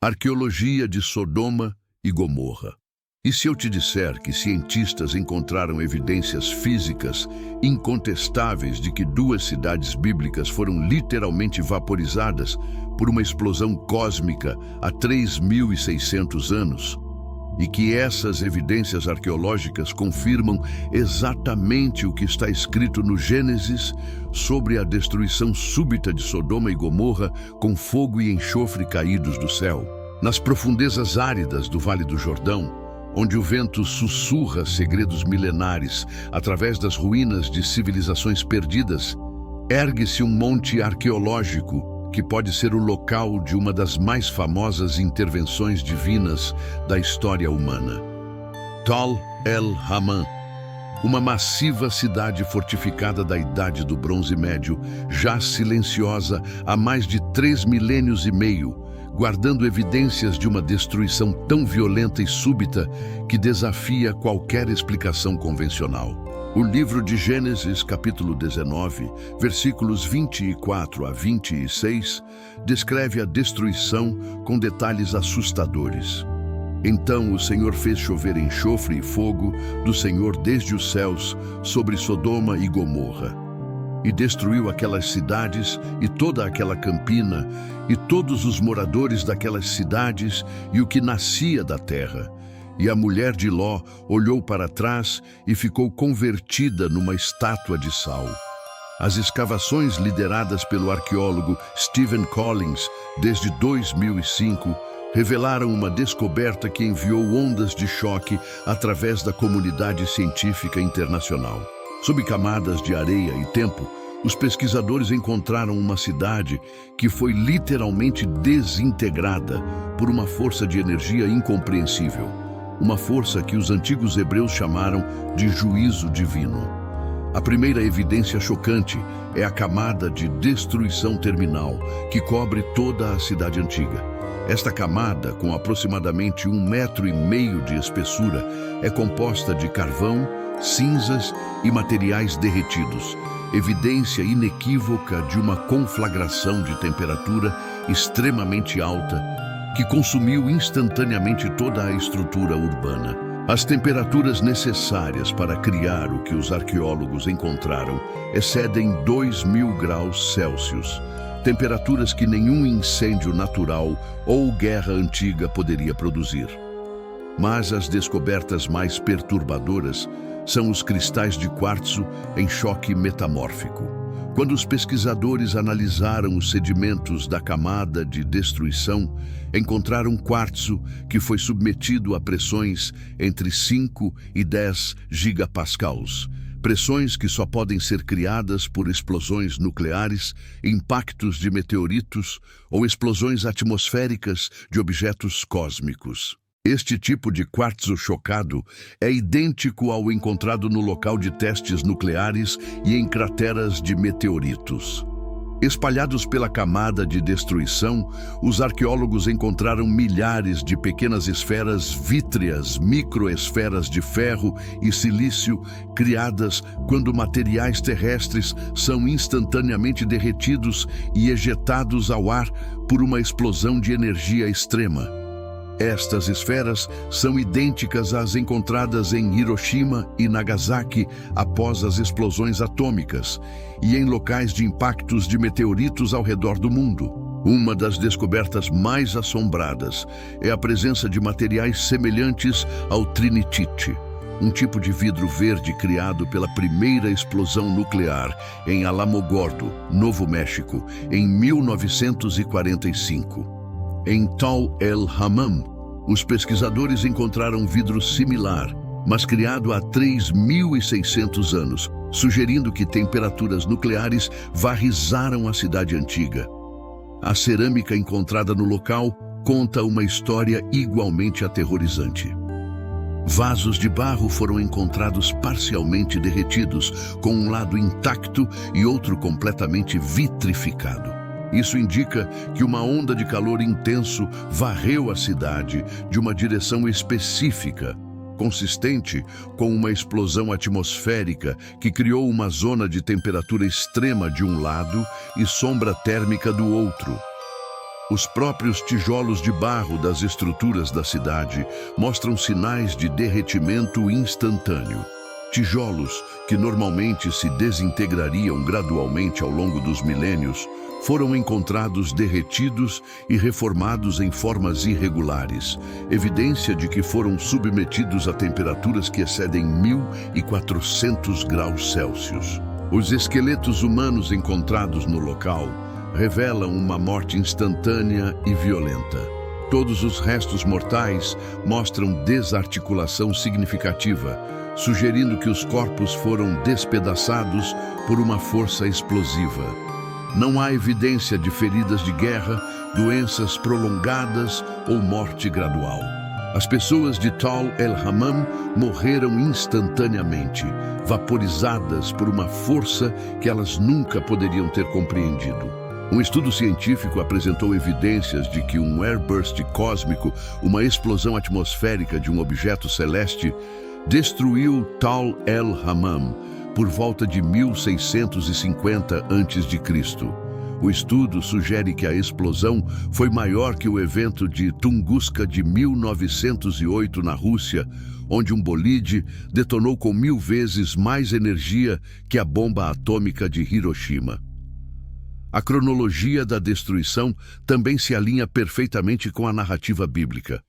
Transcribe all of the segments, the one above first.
Arqueologia de Sodoma e Gomorra. E se eu te disser que cientistas encontraram evidências físicas incontestáveis de que duas cidades bíblicas foram literalmente vaporizadas por uma explosão cósmica há 3.600 anos? E que essas evidências arqueológicas confirmam exatamente o que está escrito no Gênesis sobre a destruição súbita de Sodoma e Gomorra com fogo e enxofre caídos do céu. Nas profundezas áridas do Vale do Jordão, onde o vento sussurra segredos milenares através das ruínas de civilizações perdidas, ergue-se um monte arqueológico que pode ser o local de uma das mais famosas intervenções divinas da história humana. Tal el-Hammam, uma massiva cidade fortificada da Idade do Bronze Médio, já silenciosa há mais de 3 milênios e meio, guardando evidências de uma destruição tão violenta e súbita que desafia qualquer explicação convencional. O livro de Gênesis, capítulo 19, versículos 24 a 26, descreve a destruição com detalhes assustadores. Então o Senhor fez chover enxofre e fogo do Senhor desde os céus sobre Sodoma e Gomorra, e destruiu aquelas cidades e toda aquela campina, e todos os moradores daquelas cidades e o que nascia da terra. E a mulher de Ló olhou para trás e ficou convertida numa estátua de sal. As escavações lideradas pelo arqueólogo Stephen Collins desde 2005 revelaram uma descoberta que enviou ondas de choque através da comunidade científica internacional. Sob camadas de areia e tempo, os pesquisadores encontraram uma cidade que foi literalmente desintegrada por uma força de energia incompreensível. Uma força que os antigos hebreus chamaram de juízo divino. A primeira evidência chocante é a camada de destruição terminal que cobre toda a cidade antiga. Esta camada, com aproximadamente 1,5 metros de espessura, é composta de carvão, cinzas e materiais derretidos, evidência inequívoca de uma conflagração de temperatura extremamente alta que consumiu instantaneamente toda a estrutura urbana. As temperaturas necessárias para criar o que os arqueólogos encontraram excedem 2.000 graus Celsius, temperaturas que nenhum incêndio natural ou guerra antiga poderia produzir. Mas as descobertas mais perturbadoras são os cristais de quartzo em choque metamórfico. Quando os pesquisadores analisaram os sedimentos da camada de destruição, encontraram quartzo que foi submetido a pressões entre 5 e 10 gigapascals, pressões que só podem ser criadas por explosões nucleares, impactos de meteoritos ou explosões atmosféricas de objetos cósmicos. Este tipo de quartzo chocado é idêntico ao encontrado no local de testes nucleares e em crateras de meteoritos. Espalhados pela camada de destruição, os arqueólogos encontraram milhares de pequenas esferas vítreas, microesferas de ferro e silício, criadas quando materiais terrestres são instantaneamente derretidos e ejetados ao ar por uma explosão de energia extrema. Estas esferas são idênticas às encontradas em Hiroshima e Nagasaki após as explosões atômicas e em locais de impactos de meteoritos ao redor do mundo. Uma das descobertas mais assombradas é a presença de materiais semelhantes ao trinitite, um tipo de vidro verde criado pela primeira explosão nuclear em Alamogordo, Novo México, em 1945. Em Tal el-Hammam, os pesquisadores encontraram vidro similar, mas criado há 3.600 anos, sugerindo que temperaturas nucleares varrizaram a cidade antiga. A cerâmica encontrada no local conta uma história igualmente aterrorizante. Vasos de barro foram encontrados parcialmente derretidos, com um lado intacto e outro completamente vitrificado. Isso indica que uma onda de calor intenso varreu a cidade de uma direção específica, consistente com uma explosão atmosférica que criou uma zona de temperatura extrema de um lado e sombra térmica do outro. Os próprios tijolos de barro das estruturas da cidade mostram sinais de derretimento instantâneo. Tijolos que normalmente se desintegrariam gradualmente ao longo dos milênios foram encontrados derretidos e reformados em formas irregulares, evidência de que foram submetidos a temperaturas que excedem 1.400 graus Celsius. Os esqueletos humanos encontrados no local revelam uma morte instantânea e violenta. Todos os restos mortais mostram desarticulação significativa, sugerindo que os corpos foram despedaçados por uma força explosiva. Não há evidência de feridas de guerra, doenças prolongadas ou morte gradual. As pessoas de Tal el-Hammam morreram instantaneamente, vaporizadas por uma força que elas nunca poderiam ter compreendido. Um estudo científico apresentou evidências de que um airburst cósmico, uma explosão atmosférica de um objeto celeste, destruiu Tal el-Hammam por volta de 1650 a.C. O estudo sugere que a explosão foi maior que o evento de Tunguska de 1908 na Rússia, onde um bolide detonou com 1000 vezes mais energia que a bomba atômica de Hiroshima. A cronologia da destruição também se alinha perfeitamente com a narrativa bíblica.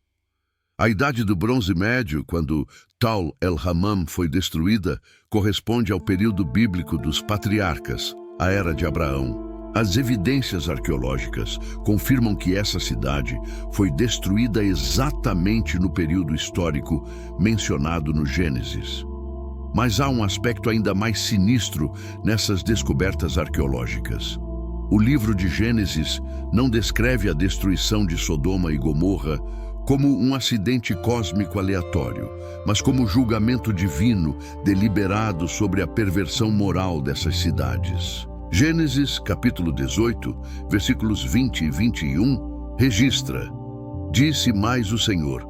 A Idade do Bronze Médio, quando Tal el-Hammam foi destruída, corresponde ao período bíblico dos patriarcas, a Era de Abraão. As evidências arqueológicas confirmam que essa cidade foi destruída exatamente no período histórico mencionado no Gênesis. Mas há um aspecto ainda mais sinistro nessas descobertas arqueológicas. O livro de Gênesis não descreve a destruição de Sodoma e Gomorra como um acidente cósmico aleatório, mas como julgamento divino deliberado sobre a perversão moral dessas cidades. Gênesis, capítulo 18, versículos 20 e 21, registra: Disse mais o Senhor: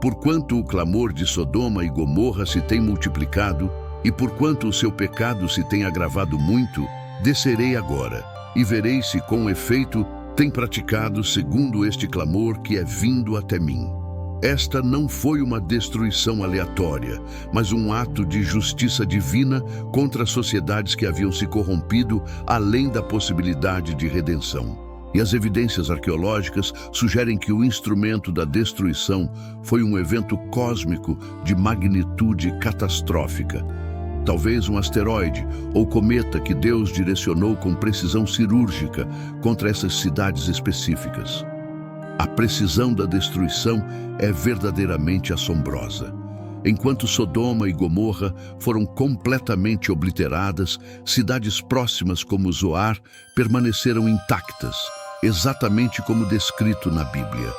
Porquanto o clamor de Sodoma e Gomorra se tem multiplicado, e porquanto o seu pecado se tem agravado muito, descerei agora, e verei se com efeito tem praticado segundo este clamor que é vindo até mim. Esta não foi uma destruição aleatória, mas um ato de justiça divina contra as sociedades que haviam se corrompido, além da possibilidade de redenção. E as evidências arqueológicas sugerem que o instrumento da destruição foi um evento cósmico de magnitude catastrófica. Talvez um asteroide ou cometa que Deus direcionou com precisão cirúrgica contra essas cidades específicas. A precisão da destruição é verdadeiramente assombrosa. Enquanto Sodoma e Gomorra foram completamente obliteradas, cidades próximas como Zoar permaneceram intactas, exatamente como descrito na Bíblia.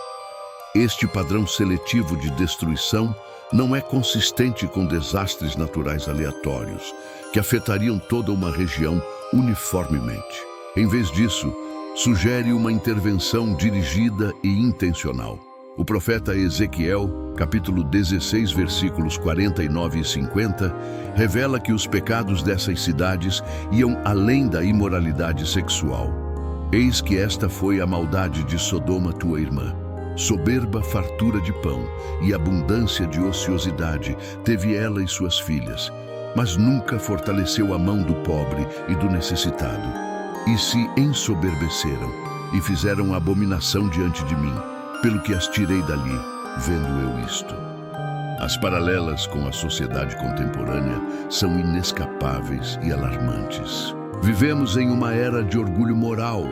Este padrão seletivo de destruição não é consistente com desastres naturais aleatórios, que afetariam toda uma região uniformemente. Em vez disso, sugere uma intervenção dirigida e intencional. O profeta Ezequiel, capítulo 16, versículos 49 e 50, revela que os pecados dessas cidades iam além da imoralidade sexual. Eis que esta foi a maldade de Sodoma, tua irmã. Soberba fartura de pão e abundância de ociosidade teve ela e suas filhas, mas nunca fortaleceu a mão do pobre e do necessitado. E se ensoberbeceram e fizeram abominação diante de mim, pelo que as tirei dali, vendo eu isto. As paralelas com a sociedade contemporânea são inescapáveis e alarmantes. Vivemos em uma era de orgulho moral,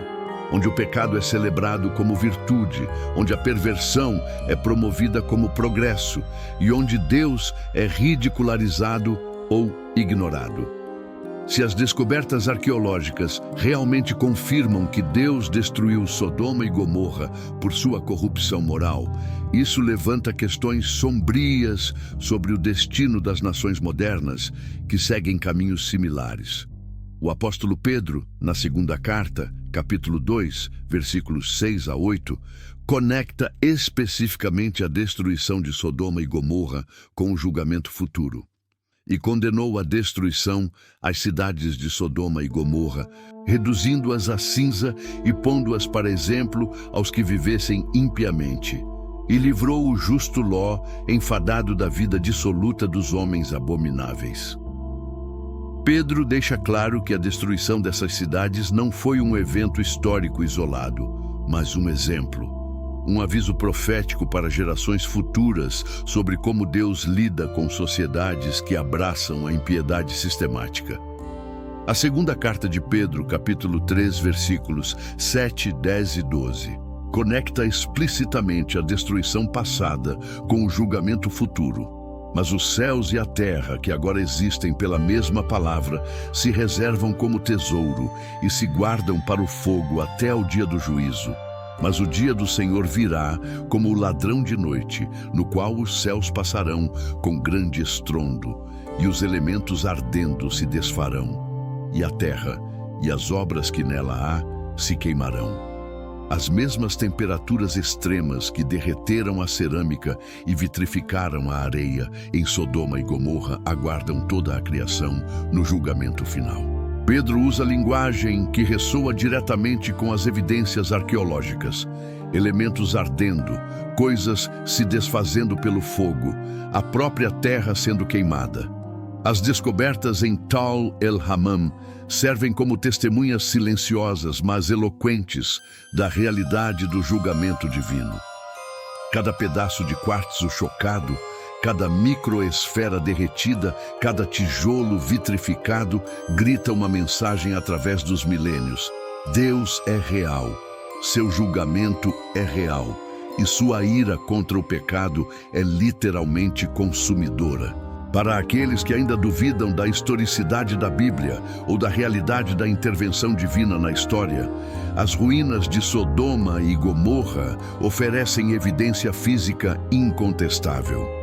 onde o pecado é celebrado como virtude, onde a perversão é promovida como progresso e onde Deus é ridicularizado ou ignorado. Se as descobertas arqueológicas realmente confirmam que Deus destruiu Sodoma e Gomorra por sua corrupção moral, isso levanta questões sombrias sobre o destino das nações modernas que seguem caminhos similares. O apóstolo Pedro, na segunda carta, capítulo 2, versículos 6 a 8, conecta especificamente a destruição de Sodoma e Gomorra com o julgamento futuro. e condenou à destruição as cidades de Sodoma e Gomorra, reduzindo-as a cinza e pondo-as para exemplo aos que vivessem impiamente. E livrou o justo Ló, enfadado da vida dissoluta dos homens abomináveis. Pedro deixa claro que a destruição dessas cidades não foi um evento histórico isolado, mas um exemplo. Um aviso profético para gerações futuras sobre como Deus lida com sociedades que abraçam a impiedade sistemática. A segunda carta de Pedro, capítulo 3, versículos 7, 10 e 12, conecta explicitamente a destruição passada com o julgamento futuro. Mas os céus e a terra, que agora existem pela mesma palavra, se reservam como tesouro e se guardam para o fogo até o dia do juízo. Mas o dia do Senhor virá como o ladrão de noite, no qual os céus passarão com grande estrondo, e os elementos ardendo se desfarão, e a terra e as obras que nela há se queimarão. As mesmas temperaturas extremas que derreteram a cerâmica e vitrificaram a areia em Sodoma e Gomorra aguardam toda a criação no julgamento final. Pedro usa linguagem que ressoa diretamente com as evidências arqueológicas. Elementos ardendo, coisas se desfazendo pelo fogo, a própria terra sendo queimada. As descobertas em Tal el-Hammam servem como testemunhas silenciosas, mas eloquentes, da realidade do julgamento divino. Cada pedaço de quartzo chocado, cada microesfera derretida, cada tijolo vitrificado grita uma mensagem através dos milênios. Deus é real, seu julgamento é real e sua ira contra o pecado é literalmente consumidora. Para aqueles que ainda duvidam da historicidade da Bíblia ou da realidade da intervenção divina na história, as ruínas de Sodoma e Gomorra oferecem evidência física incontestável.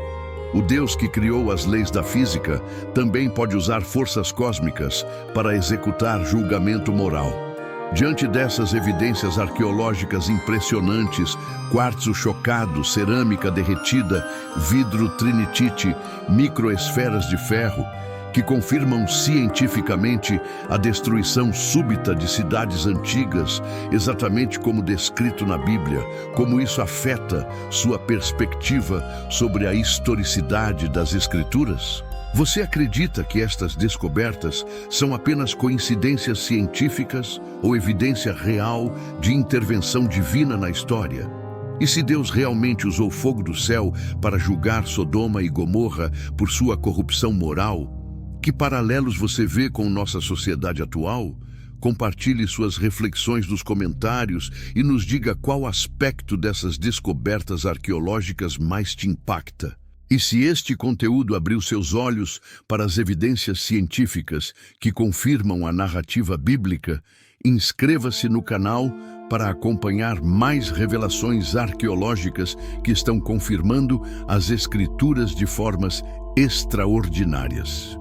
O Deus que criou as leis da física também pode usar forças cósmicas para executar julgamento moral. Diante dessas evidências arqueológicas impressionantes, quartzo chocado, cerâmica derretida, vidro trinitite, microesferas de ferro, que confirmam cientificamente a destruição súbita de cidades antigas, exatamente como descrito na Bíblia, como isso afeta sua perspectiva sobre a historicidade das Escrituras? Você acredita que estas descobertas são apenas coincidências científicas ou evidência real de intervenção divina na história? E se Deus realmente usou fogo do céu para julgar Sodoma e Gomorra por sua corrupção moral, que paralelos você vê com nossa sociedade atual? Compartilhe suas reflexões nos comentários e nos diga qual aspecto dessas descobertas arqueológicas mais te impacta. E se este conteúdo abriu seus olhos para as evidências científicas que confirmam a narrativa bíblica, inscreva-se no canal para acompanhar mais revelações arqueológicas que estão confirmando as Escrituras de formas extraordinárias.